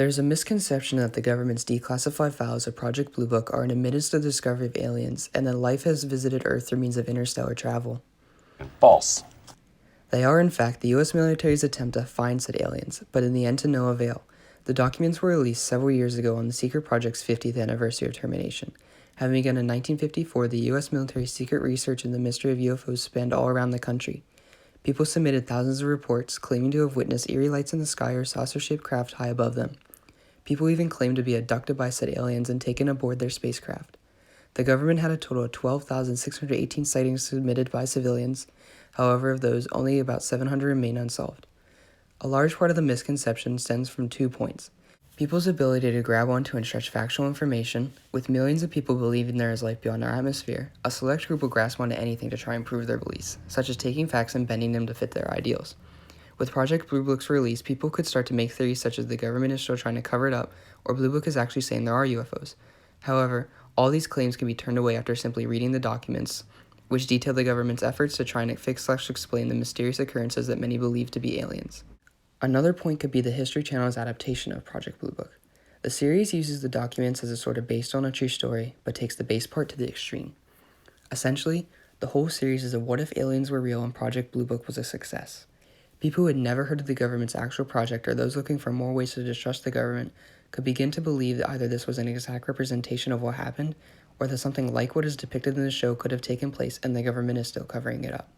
There's a misconception that the government's declassified files of Project Blue Book are an admittance to the discovery of aliens and that life has visited Earth through means of interstellar travel. False. They are, in fact, the U.S. military's attempt to find said aliens, but in the end to no avail. The documents were released several years ago on the secret project's 50th anniversary of termination. Having begun in 1954, the U.S. military's secret research into the mystery of UFOs spanned all around the country. People submitted thousands of reports claiming to have witnessed eerie lights in the sky or saucer-shaped craft high above them. People even claimed to be abducted by said aliens and taken aboard their spacecraft. The government had a total of 12,618 sightings submitted by civilians. However, of those, only about 700 remain unsolved. A large part of the misconception stems from 2 points. People's ability to grab onto and stretch factual information. With millions of people believing there is life beyond our atmosphere, a select group will grasp onto anything to try and prove their beliefs, such as taking facts and bending them to fit their ideals. With Project Blue Book's release, people could start to make theories such as the government is still trying to cover it up, or Blue Book is actually saying there are UFOs. However, all these claims can be turned away after simply reading the documents, which detail the government's efforts to try and fix/explain the mysterious occurrences that many believe to be aliens. Another point could be the History Channel's adaptation of Project Blue Book. The series uses the documents as a sort of based on a true story, but takes the base part to the extreme. Essentially, the whole series is a what if aliens were real and Project Blue Book was a success. People who had never heard of the government's actual project or those looking for more ways to distrust the government could begin to believe that either this was an exact representation of what happened, or that something like what is depicted in the show could have taken place and the government is still covering it up.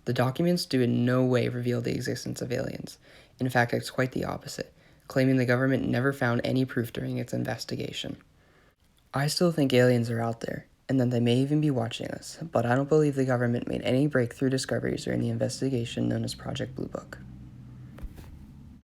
The documents do in no way reveal the existence of aliens. In fact, it's quite the opposite, claiming the government never found any proof during its investigation. I still think aliens are out there, and that they may even be watching us, but I don't believe the government made any breakthrough discoveries during the investigation known as Project Blue Book.